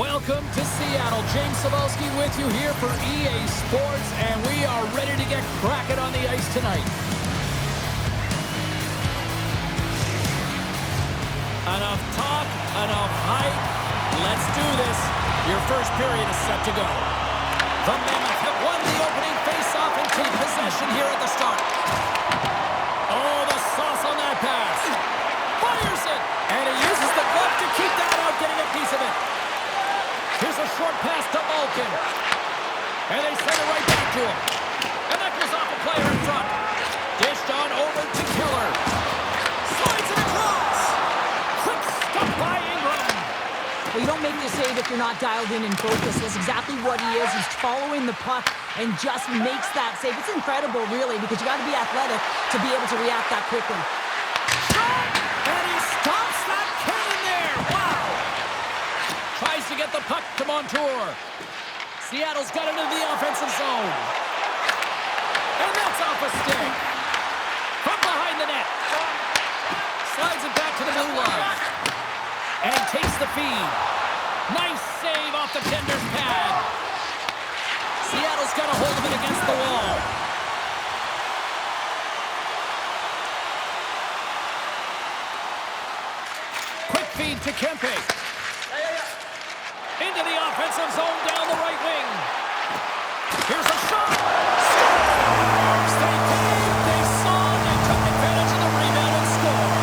Welcome to Seattle. James Cybulski with you here for EA Sports, and we are ready to get cracking on the ice tonight. Enough talk, enough hype. Let's do this. Your first period is set to go. The Mammoth have won the opening face-off and take possession here at the start. Oh, the sauce on that pass. Fires it, and he uses the glove to keep that out, getting a piece of it. Here's a short pass to Malkin. And they send it right back to him. And that goes off a player in front. Dished on over to Keller. Slides it across. Quick stop by Ingram. Well, you don't make the save if you're not dialed in and focused. That's exactly what he is. He's following the puck and just makes that save. It's incredible, really, because you got to be athletic to be able to react that quickly. Shot! And he stops that cannon there. Wow! Tries to get the puck to Montour. Seattle's got it into the offensive zone. And that's off a stick. From behind the net. Slides it back to the blue line. And takes the feed. Nice save off the tender's pad. Seattle's got a hold of it against the wall. Quick feed to Kempe. Into the offensive zone down the right wing. Here's a shot. Scores! They came, they saw, they took advantage of the rebound and scored.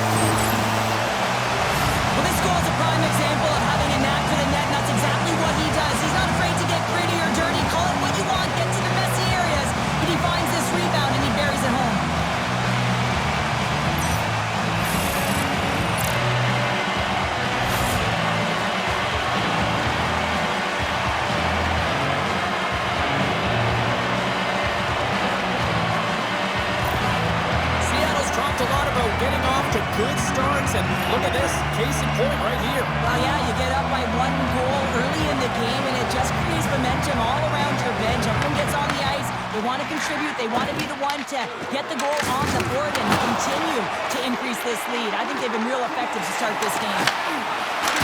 Well, this goal is a prime example of having a knack for the net, and that's exactly what he does. He's not afraid to get gritty or dirty. Call it what you want, get to the messy areas. But he finds this rebound and he buries it home. Getting off to good starts, and look at this, case in point right here. Well, yeah, you get up by one goal early in the game, and it just creates momentum all around your bench. Everyone gets on the ice. They want to contribute. They want to be the one to get the goal on the board and continue to increase this lead. I think they've been real effective to start this game.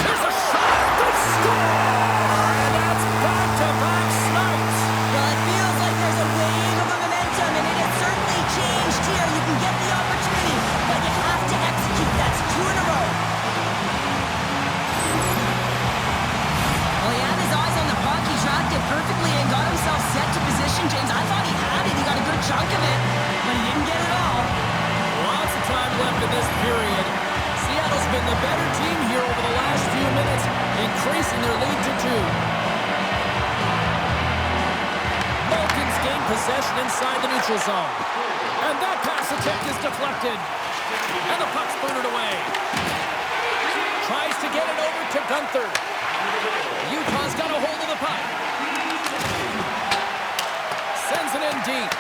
There's a shot! They score! And that's back-to-back snipes. Well, it feels like there's a wave of momentum, and it has certainly changed here. You can get the opportunity, but you have to execute. That's 2 in a row. Well, he had his eyes on the puck. He tracked it perfectly and got himself set to position, James. I thought he had it. He got a good chunk of it, but he didn't get it all. Lots of time left in this period. Seattle's been the better team here over the last few minutes, increasing their lead to 2. Malkin's gained possession inside the neutral zone. And that pass attempt is deflected. And the puck's booted away. Tries to get it over to Gunther. Utah's got a hold of the puck. Sends it in deep.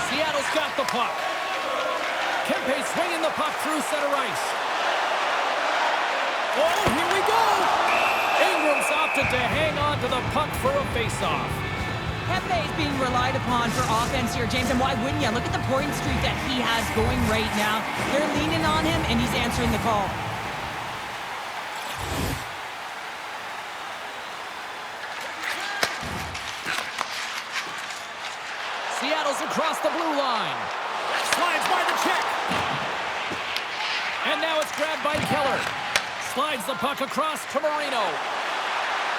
Seattle's got the puck. Kempe swinging the puck through center ice. Oh, here we go! Ingram's opted to hang on to the puck for a face-off. Kempe is being relied upon for offense here, James, and why wouldn't you? Look at the point streak that he has going right now. They're leaning on him, and he's answering the call. Seattle's across the blue line. Slides by the check. And now it's grabbed by Keller. Slides the puck across to Marino.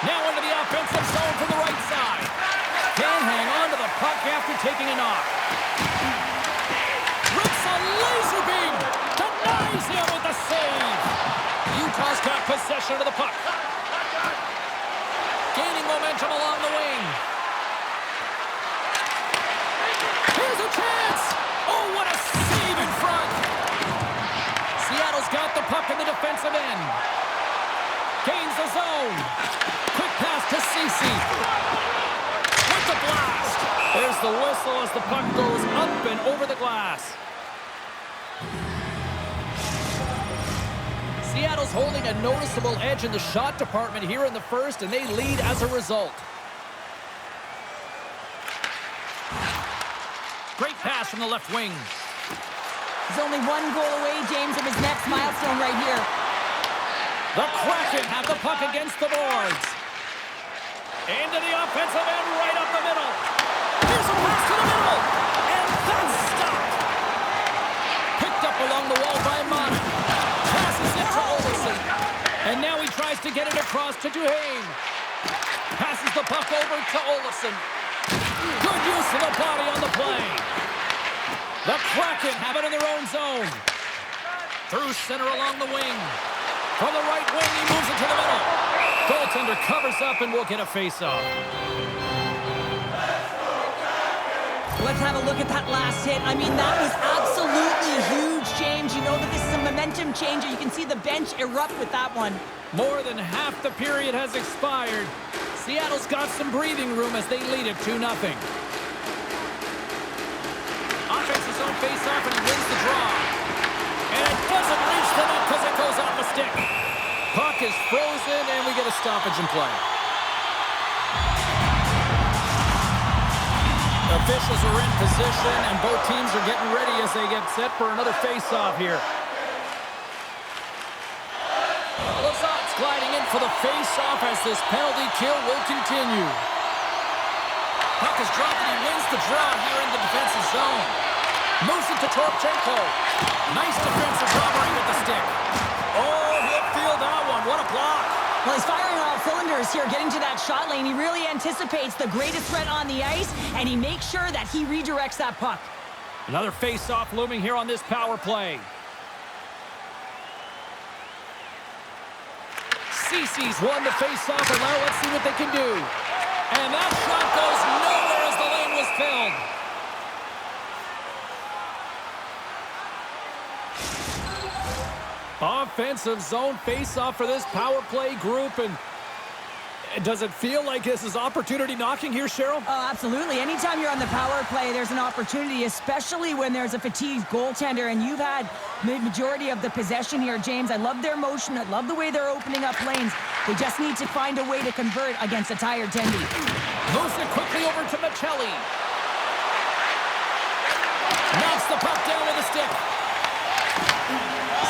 Now into the offensive zone from the right side. Can't hang on to the puck after taking a knock. Rips a laser beam. Denies him with the save. Utah's got possession of the puck. Gaining momentum along the wing. Here's a chance. Oh, what a save in front. Seattle's got the puck in the defensive end. Gains the zone. Quick pass to Ceci. With the blast. There's the whistle as the puck goes up and over the glass. Seattle's holding a noticeable edge in the shot department here in the first, and they lead as a result. Great pass from the left wing. He's only 1 goal away, James, of his next milestone right here. The Kraken have the puck against the boards. Into the offensive end, right up the middle. Here's a pass to the middle. And that's stopped. Picked up along the wall by Mata. Passes it to Olsen. And now he tries to get it across to Duhaime. Passes the puck over to Olsen. Good use of the body on the play. The Kraken have it in their own zone. Through center along the wing. From the right wing, he moves it to the middle. Goaltender covers up and will get a face-off. Let's have a look at that last hit. I mean, that was absolutely huge, James. You know that this is a momentum changer. You can see the bench erupt with that one. More than half the period has expired. Seattle's got some breathing room as they lead it 2-0. Offense's on face-off and he wins the draw. And it doesn't reach the net because it goes off the stick. Puck is frozen and we get a stoppage in play. Officials are in position and both teams are getting ready as they get set for another face-off here. Lazat's gliding in for the face-off as this penalty kill will continue. Puck is dropped and he wins the draw here in the defensive zone. Moves it to Toropchenko. Nice defensive robbery with the stick. Oh, he'll feel that one. What a block. Well, he's firing on all cylinders here, getting to that shot lane. He really anticipates the greatest threat on the ice, and he makes sure that he redirects that puck. Another face-off looming here on this power play. Cece's won the face-off, and now let's see what they can do. And that shot goes nowhere as the lane was filled. Offensive zone face-off for this power play group, and does it feel like this is opportunity knocking here, Cheryl? Oh, absolutely. Anytime you're on the power play, there's an opportunity, especially when there's a fatigued goaltender, and you've had the majority of the possession here, James. I love their motion. I love the way they're opening up lanes. They just need to find a way to convert against a tired Tendy. Moves it quickly over to Michelli. Knocks the puck down with a stick.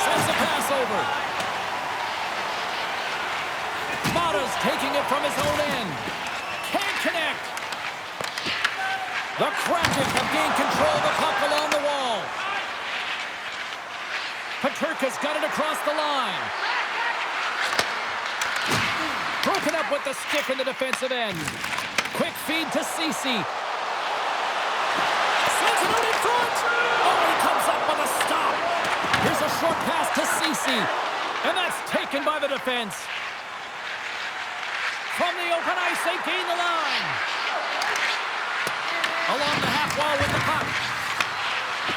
Sends a pass over. Mata's taking it from his own end. Can't connect. The Kraken have gained control of the puck along the wall. Peterka's got it across the line. Broken up with the stick in the defensive end. Quick feed to Cece. Sends it out in front. Oh, he comes up with a stop. Here's a short pass to Cece. And that's taken by the defense. From the open ice, they gain the line. Along the half wall with the puck.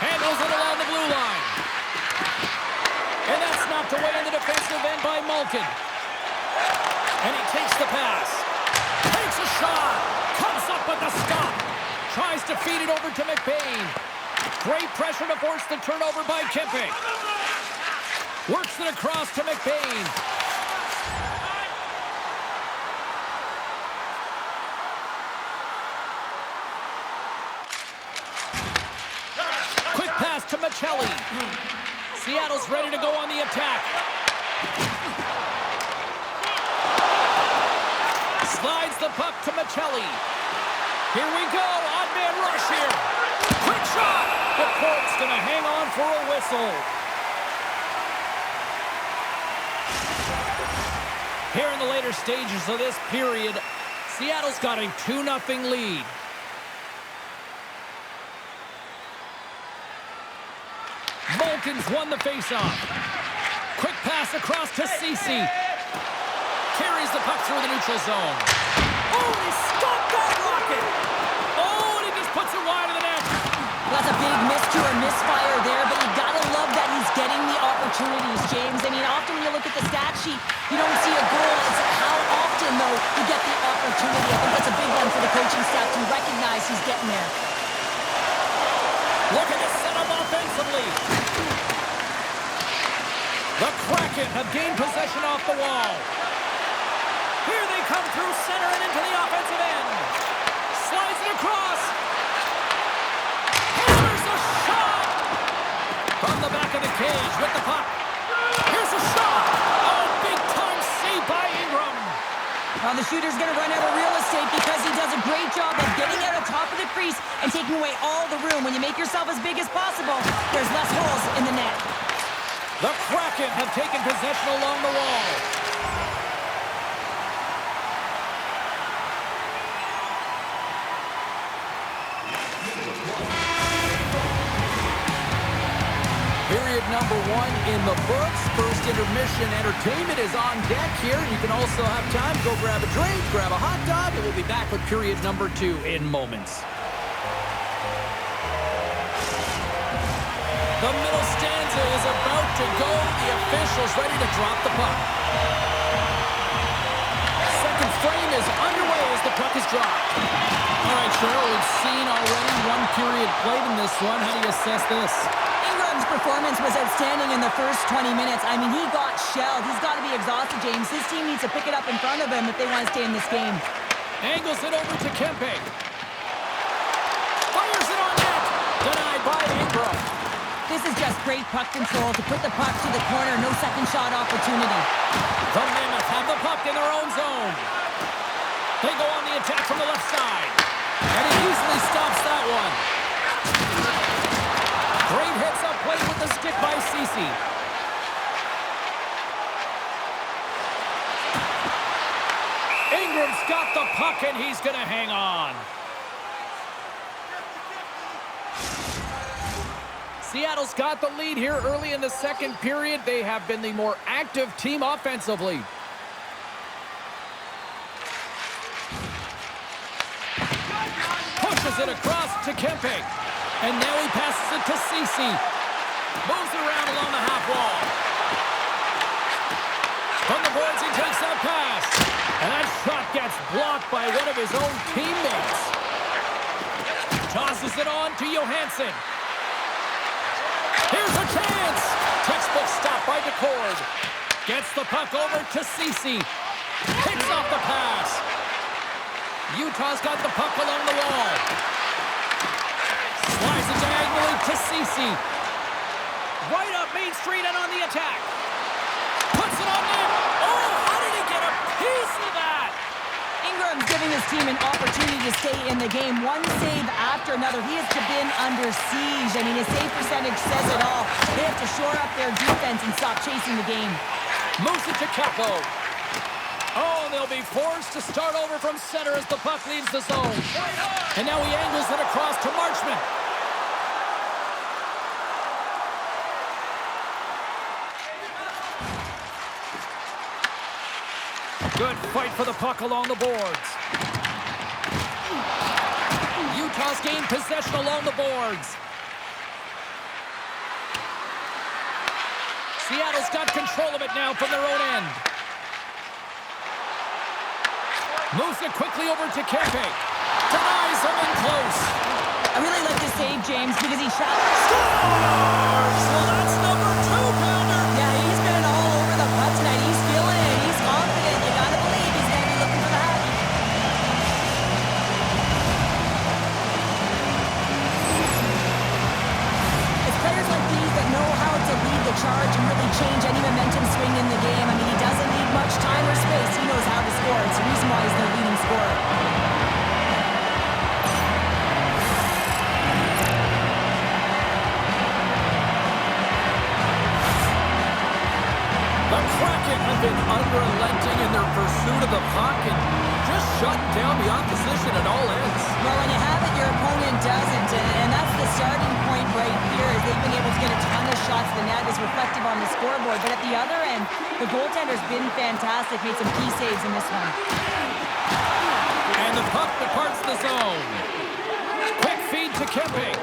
Handles it along the blue line. And that's knocked away in the defensive end by Malkin. And he takes the pass. Takes a shot. Comes up with the stop. Tries to feed it over to McBain. Great pressure to force the turnover by Kempe. Works it across to McBain. Quick pass to Michelli. Seattle's ready to go on the attack. Slides the puck to Michelli. Here we go. Odd man rush here. Quick shot. The Corp's going to hang on for a whistle. Here in the later stages of this period, Seattle's got a 2-0 lead. Malkin's won the faceoff. Quick pass across to Cece. Carries the puck through the neutral zone. Oh, he stopped that rocket. Oh, and he just puts it wide of the net. That's a big miscue or misfire there, but you gotta love that he's getting the opportunities, James. I mean, often when you look at the stat sheet, you don't see a goal. It's how often, though, you get the opportunity. I think that's a big one for the coaching staff to recognize he's getting there. Look at the setup offensively. The Kraken have gained possession off the wall. Here they come through center and into the offensive end. Slides it across. Here's a shot. From the back of the cage with the puck. Here's a shot. Oh, big time save by Ingram. Well, the shooter's going to run out of real estate because he does a great job of getting out on top of the crease and taking away all the room. When you make yourself as big as possible, there's less holes in the net. The Kraken have taken possession along the wall. Period number 1 in the books. First intermission entertainment is on deck here. You can also have time to go grab a drink, grab a hot dog, and we'll be back with period number 2 in moments. The middle stanza is about to go. The officials ready to drop the puck. Second frame is underway as the puck is dropped. All right, Cheryl, we've seen already 1 period played in this one. How do you assess this? Ingram's performance was outstanding in the first 20 minutes. I mean, he got shelled. He's got to be exhausted, James. His team needs to pick it up in front of him if they want to stay in this game. Angles it over to Kempe. Fires it on net. Denied by Ingram. This is just great puck control to put the puck to the corner. No second shot opportunity. The Mammoth have the puck in their own zone. They go on the attack from the left side. And he easily stops that one. Great hits up play with the stick by Ceci. Ingram's got the puck and he's going to hang on. Seattle's got the lead here early in the second period. They have been the more active team offensively. Pushes it across to Kempe. And now he passes it to Ceci. Moves it around along the half wall. From the boards, he takes that pass. And that shot gets blocked by one of his own teammates. Tosses it on to Johansson. Here's a chance! Textbook stop by DeCord. Gets the puck over to Ceci. Picks off the pass. Utah's got the puck along the wall. Slides it diagonally to Ceci. Right up Main Street and on the attack. Puts it on net. Oh, how did he get a piece of that? Ingram's giving his team an opportunity to stay in the game. One save after another. He has been under siege. I mean, his save percentage says it all. They have to shore up their defense and stop chasing the game. Moves it to Capo. Oh, they'll be forced to start over from center as the puck leaves the zone. And now he angles it across to Marchment. Good fight for the puck along the boards. Utah's gained possession along the boards. Seattle's got control of it now from their own end. Moves it quickly over to Kempe. Denies him in close. I really like this save, James, because he shot. Scores! Well, that's number 2, Pounder. Yeah, he's been all over the puck tonight. He's feeling it. He's confident. You gotta believe he's gonna be looking for the happy. It's players like these that know how to lead the charge and really change any momentum swing in the game. I mean, he doesn't need much time or space. He knows how to score. It's the reason why he's their leading scorer. The Kraken have been unrelenting in their pursuit of the puck and just shutting down the opposition at all ends. Well, when you have it, your opponent doesn't, and that's the starting point right here. Is they've been able to get a ton of shots. The net is reflective on the scoreboard, but at the other end, the goaltender's been fantastic. Made some key saves in this one. And the puck departs the zone. Quick feed to Kempe.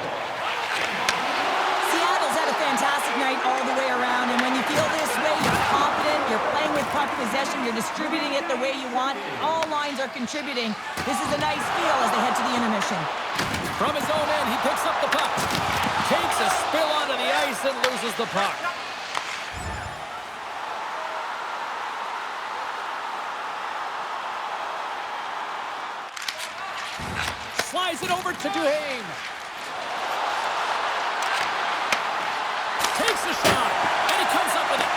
Seattle's had a fantastic night all the way around, and when you feel this way, you're confident, you're playing with puck possession, you're distributing it the way you want. All lines are contributing. This is a nice feel as they head to the intermission. From his own end, he picks up the puck. Takes a spill onto the ice and loses the puck. Slides it over to Duhaime. Takes a shot, and he comes up with it.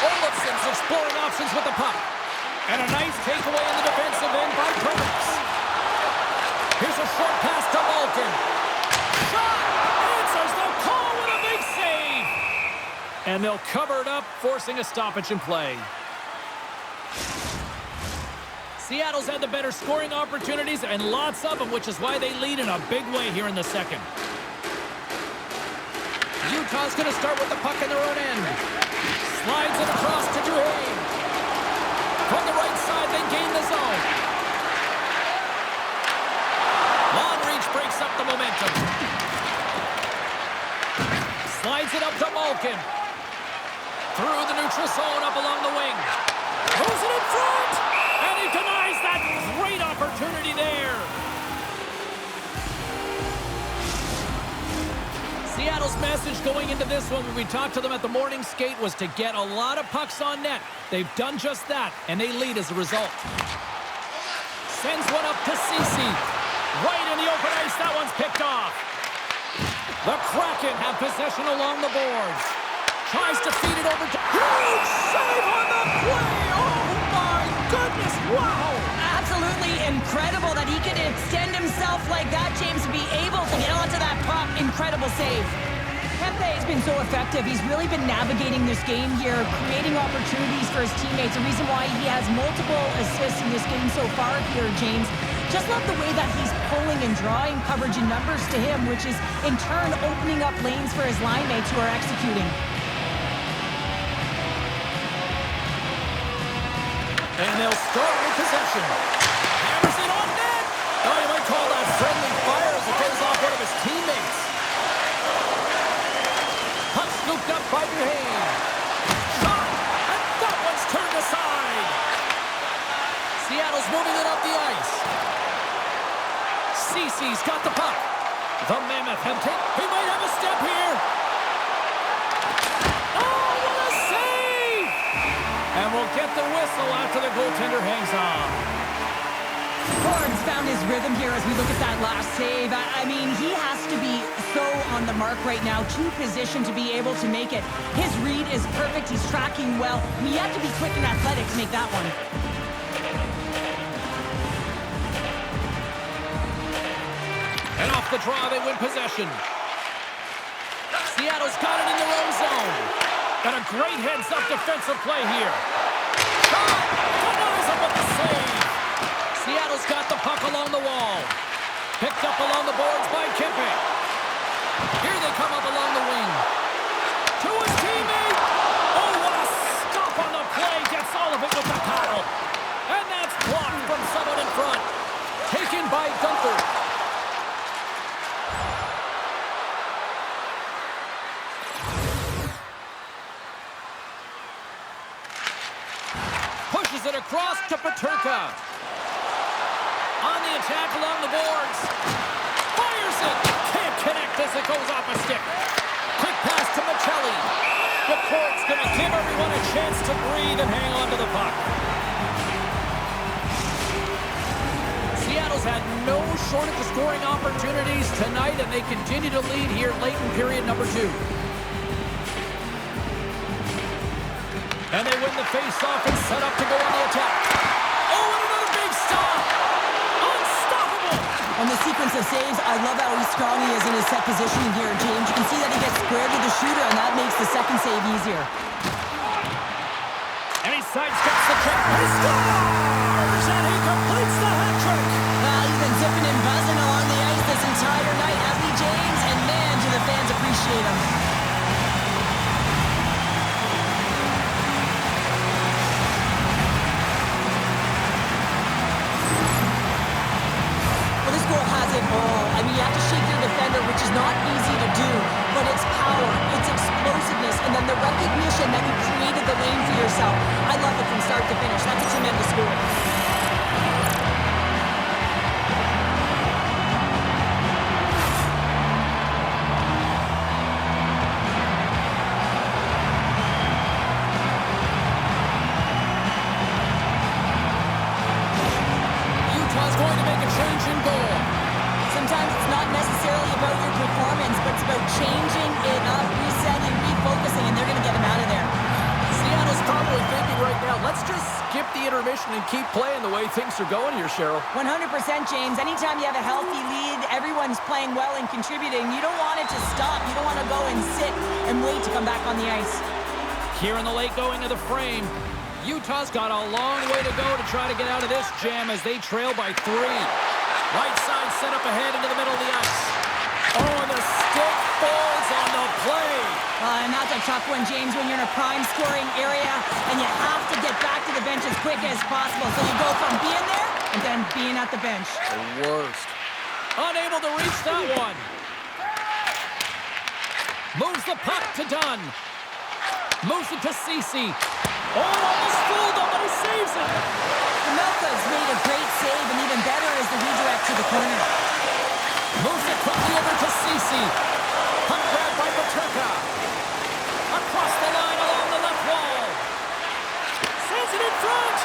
Olofsson's exploring options with the puck. And a nice takeaway in the defensive end by Perkins. Here's a short pass to Malkin. Shot! Answers the call with a big save! And they'll cover it up, forcing a stoppage in play. Seattle's had the better scoring opportunities, and lots of them, which is why they lead in a big way here in the second. Utah's going to start with the puck in their own end. Slides it across to Duhane. From the right side, they gain the zone. Long reach breaks up the momentum. Slides it up to Malkin. Through the neutral zone, up along the wing. Throws it in front! And he denies that great opportunity there. Seattle's message going into this one when we talked to them at the morning skate was to get a lot of pucks on net. They've done just that, and they lead as a result. Sends one up to Ceci. Right in the open ice, that one's picked off. The Kraken have possession along the boards. Tries to feed it over to... Huge save on the play! Oh my goodness, wow! Absolutely incredible that he could extend himself like that, James, to be able to get onto that puck. Incredible save. Kempe has been so effective. He's really been navigating this game here, creating opportunities for his teammates. The reason why he has multiple assists in this game so far here, James. Just love the way that he's pulling and drawing coverage and numbers to him, which is in turn opening up lanes for his line mates who are executing. And they'll start with possession. Hammers it on net. Oh, you might call that friendly fire as it goes off one of his teammates. Puck scooped up by Duhane. Shot! And that one's turned aside. Seattle's moving it up the ice. Ceci's got the puck. The Mammoth have taken... He might have a step here. Oh, what a save! And we'll get the whistle after the goaltender hangs on. Horns found his rhythm here as we look at that last save. I mean, he has to be so on the mark right now, to position to be able to make it. His read is perfect. He's tracking well. You have to be quick and athletic to make that one. And off the draw, they win possession. Seattle's got it in their own zone. And a great heads-up defensive play here. Shot! Denies him with the save. Seattle's got the puck along the wall. Picked up along the boards by Kempe. Here they come up along the wing. To his teammate. Oh, what a stop on the play. Gets all of it with the paddle. And that's blocked from someone in front. Taken by Gunther. Pushes it across to Peterka. On the attack along the boards. Fires it. Can't connect as it goes off a stick. Quick pass to Michelli. The court's going to give everyone a chance to breathe and hang on to the puck. Seattle's had no shortage of scoring opportunities tonight, and they continue to lead here late in period number 2. And they win the face-off and set up to go on the attack. Oh, and another big stop! Unstoppable! On the sequence of saves, I love how strong he is in his set positioning here, James. You can see that he gets square to the shooter, and that makes the second save easier. And he sidesteps the check. He scores! And he completes the hat trick! Well, he's been zipping and buzzing along the ice this entire night, hasn't he, James? And man, do the fans appreciate him. I mean, you have to shake your defender, which is not easy to do, but it's power, it's explosiveness, and then the recognition that you created the lane for yourself. I love it from start to finish. That's a tremendous goal. Utah's going to make a change in goal. Sometimes it's not necessarily about your performance, but it's about changing it up, resetting, refocusing, and they're going to get him out of there. Seattle's probably thinking right now, let's just skip the intermission. situation and keep playing the way things are going here, Cheryl. 100%, James. Anytime you have a healthy lead, everyone's playing well and contributing. You don't want it to stop. You don't want to go and sit and wait to come back on the ice. Here in the late going of the frame, Utah's got a long way to go to try to get out of this jam as they trail by 3. Right side set up ahead into the middle of the ice. Oh, and the stick falls on the play. And that's a tough one, James, when you're in a prime scoring area and you have to get back to the bench as quick as possible. So you go from being there and then being at the bench. The worst. Unable to reach that one. Moves the puck to Dunn. Moves it to Ceci. Oh, almost fooled him, but he saves it. Melka's made a great save, and even better is the redirect to the corner. Moves it quickly over to Ceci. Puck grabbed by Peterka. Across the line along the left wall. Sends it in front.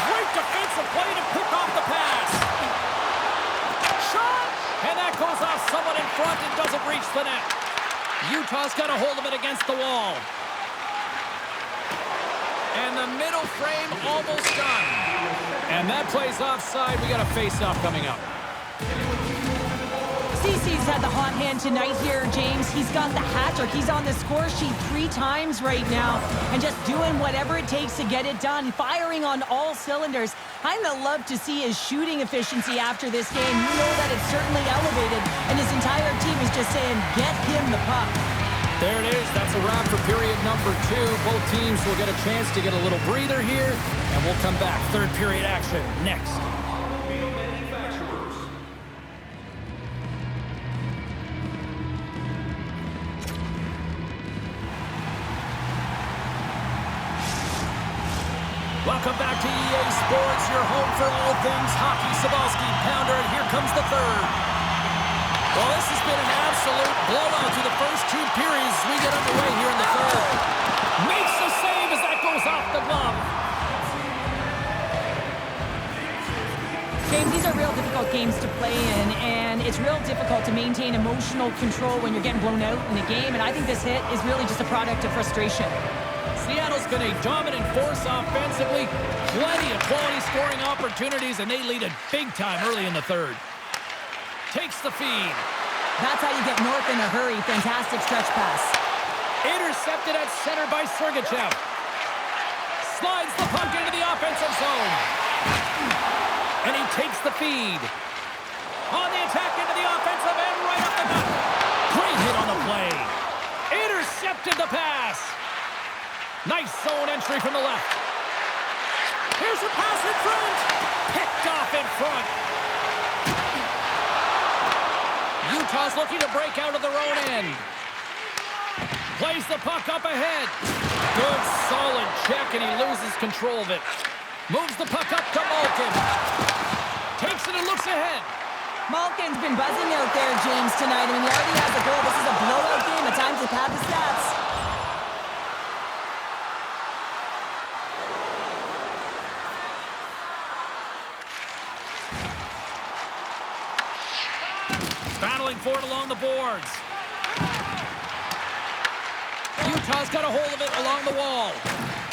Great defensive play to pick off the pass. Shot! And that goes off someone in front and doesn't reach the net. Utah's got a hold of it against the wall. And the middle frame almost done. And that play's offside. We got a face-off coming up. Ceci's had the hot hand tonight here, James. He's got the hat trick. He's on the score sheet 3 times right now and just doing whatever it takes to get it done, firing on all cylinders. I'd love to see his shooting efficiency after this game. You know that it's certainly elevated, and his entire team is just saying, get him the puck. There it is. That's a wrap for period number 2. Both teams will get a chance to get a little breather here, and we'll come back. Third period action next. Welcome back to EA Sports, your home for all things hockey. Cybulski, Pounder, and here comes the third. Well, this has been an absolute blowout through the first 2 periods as we get underway here in the third. Makes the save as that goes off the glove. James, these are real difficult games to play in, and it's real difficult to maintain emotional control when you're getting blown out in a game, and I think this hit is really just a product of frustration. Seattle's been a dominant force offensively. Plenty of quality scoring opportunities, and they lead it big time early in the third. Takes the feed. That's how you get north in a hurry. Fantastic stretch pass. Intercepted at center by Sergachev. Slides the puck into the offensive zone. And he takes the feed. On the attack into the offensive end, right up the gut. Great hit on the play. Intercepted the pass. Nice zone entry from the left. Here's a pass in front. Picked off in front. Utah's looking to break out of their own end. Plays the puck up ahead. Good, solid check, and he loses control of it. Moves the puck up to Malkin. Takes it and looks ahead. Malkin's been buzzing out there, James, tonight. I mean, he already has a goal. This is a blowout game. At times, they've had the stats. Battling for it along the boards. Utah's got a hold of it along the wall.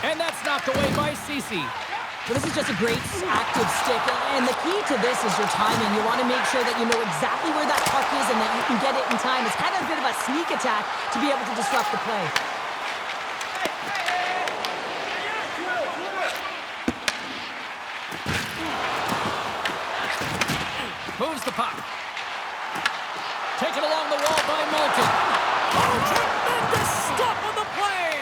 And that's knocked away by Ceci. Well, this is just a great active stick. And the key to this is your timing. You want to make sure that you know exactly where that puck is and that you can get it in time. It's kind of a bit of a sneak attack to be able to disrupt the play. Moves the puck. Taken along the wall by Malkin. Oh, tremendous stop on the play!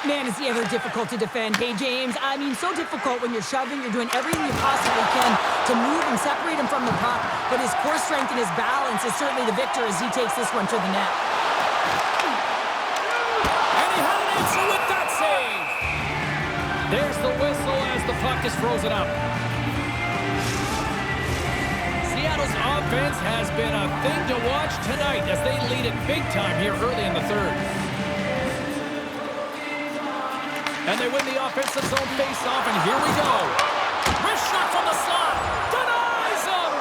Man, is he ever difficult to defend. Hey, James, I mean, so difficult when you're shoving. You're doing everything you possibly can to move and separate him from the puck. But his core strength and his balance is certainly the victor as he takes this one to the net. And he had an answer with that save. There's the whistle as the puck is frozen up. Seattle's offense has been a thing to watch tonight as they lead it big time here early in the third. And they win the offensive zone face-off, and here we go. Wrist shot from the slot. Denies him!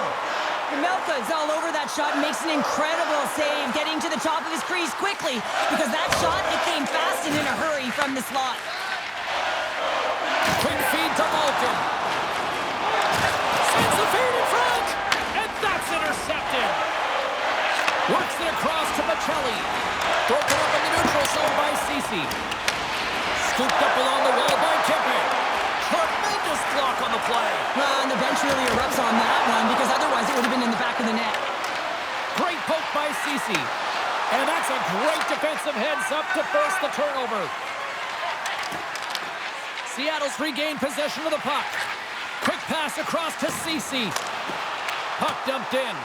Melka's all over that shot and makes an incredible save, getting to the top of his crease quickly because that shot, it came fast and in a hurry from the slot. Quick feed to Malkin. Malkin. Sends the feed in front. And that's intercepted. Works it across to Bocelli. Broken up in the neutral zone by Ceci. Scooped up along the wall by Kempe. Tremendous block on the play. Well, and the bench really erupts on that one because otherwise it would have been in the back of the net. Great poke by Ceci. And that's a great defensive heads-up to force the turnover. Seattle's regained possession of the puck. Quick pass across to Ceci. Puck dumped in.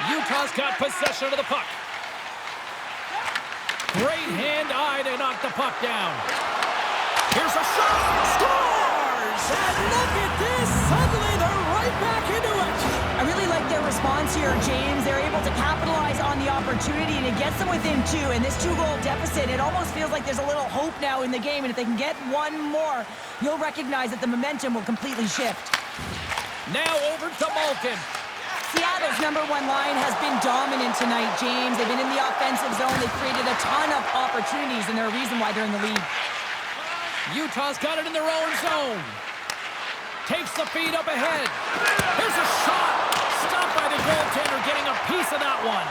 Utah's got possession of the puck. Great hand-eye to knock the puck down. Here's a shot. Scores! And look at this. Suddenly they're right back into it. I really like their response here, James. They're able to capitalize on the opportunity, and it gets them within two. And this two-goal deficit, it almost feels like there's a little hope now in the game. And if they can get one more, you'll recognize that the momentum will completely shift. Now over to Malkin. Seattle's number one line has been dominant tonight, James. They've been in the offensive zone. They've created a ton of opportunities, and they're a reason why they're in the lead. Utah's got it in their own zone. Takes the feed up ahead. Here's a shot. Stopped by the goaltender, getting a piece of that one.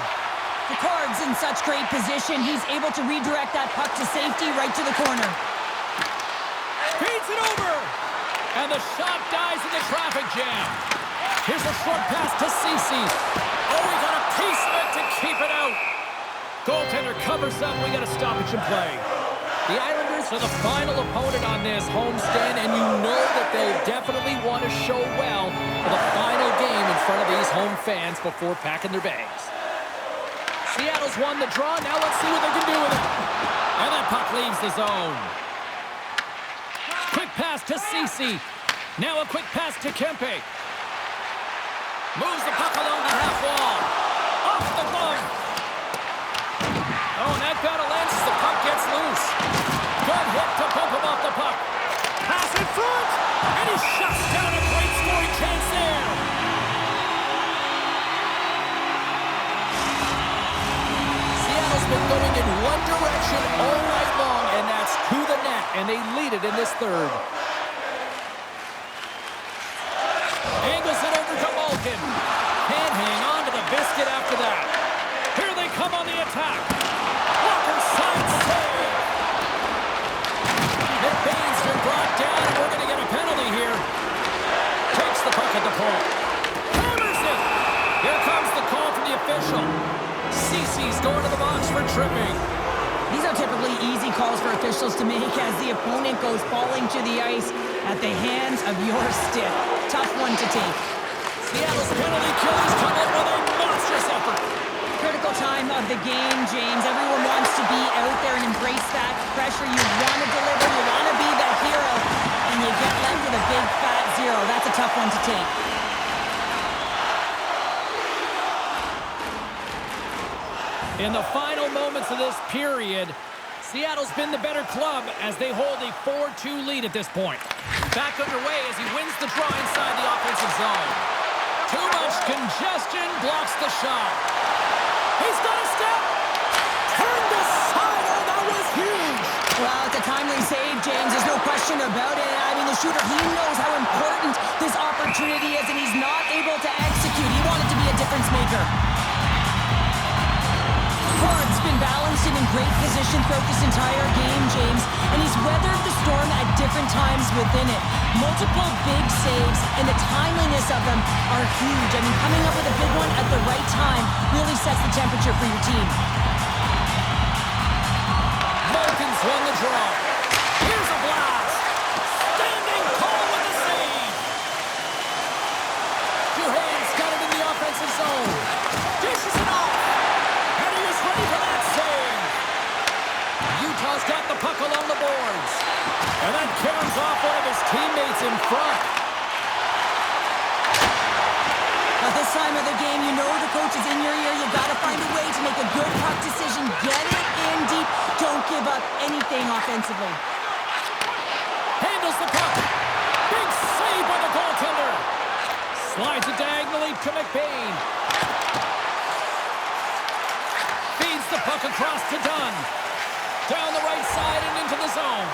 Picard's in such great position. He's able to redirect that puck to safety right to the corner. Feeds it over. And the shot dies in the traffic jam. Here's a short pass to Ceci. Oh, we got a piece of it to keep it out. Goaltender covers up. We got a stoppage in play. The Islanders are the final opponent on this homestand, and you know that they'll definitely want to show well for the final game in front of these home fans before packing their bags. Seattle's won the draw. Now let's see what they can do with it. And that puck leaves the zone. Quick pass to Ceci. Now a quick pass to Kempe. Moves the puck along the half wall. Off the glove. Oh, and that got a lens as the puck gets loose. Good hit to bump him off the puck. Pass in front. And he shuts down a great scoring chance there. Seattle's been going in one direction all night long, and that's to the net, and they lead it in this third. Angles it over to Malkin. Can't hang on to the biscuit after that. Here they come on the attack. Walker side save. McBain's been brought down, and we're going to get a penalty here. Takes the puck at the point. Hammers it. Here comes the call from the official. Ceci's going to the box for tripping. These are typically easy calls for officials to make as the opponent goes falling to the ice at the hands of your stick. Tough one to take. Seattle's penalty killers come in with a monstrous effort. Critical time of the game, James. Everyone wants to be out there and embrace that pressure. You want to deliver, you want to be the hero, and you get left with a big fat zero. That's a tough one to take. In the final moments of this period, Seattle's been the better club as they hold a 4-2 lead at this point. Back underway as he wins the draw inside the offensive zone. Too much congestion blocks the shot. He's got a step. Turned aside. Oh, that was huge. Well, it's a timely save, James. There's no question about it. I mean, the shooter, he knows how important this opportunity is, and he's not able to execute. He wanted to be a difference maker. Picard's been balanced and in great position throughout this entire game, James, and he's weathered the storm at different times within it. Multiple big saves, and the timeliness of them are huge. I mean, coming up with a big one at the right time really sets the temperature for your team. Malkin's won the draw. Here's a blast. Standing tall with the save. Duhane's got it in the offensive zone. Dishes it off. And he is ready for that save. Utah's got the puck along the boards. And that carries off one of his teammates in front. At this time of the game, you know the coach is in your ear. You've got to find a way to make a good puck decision. Get it in deep. Don't give up anything offensively. Handles the puck. Big save by the goaltender. Slides it diagonally to McBain. Feeds the puck across to Dunn. Down the right side and into the zone.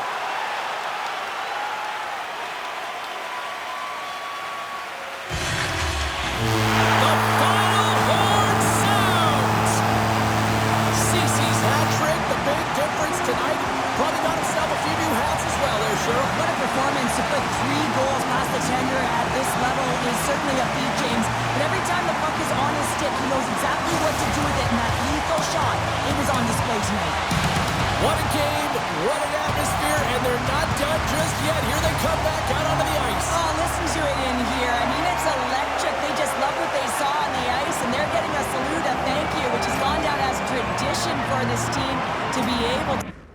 for this team to be able to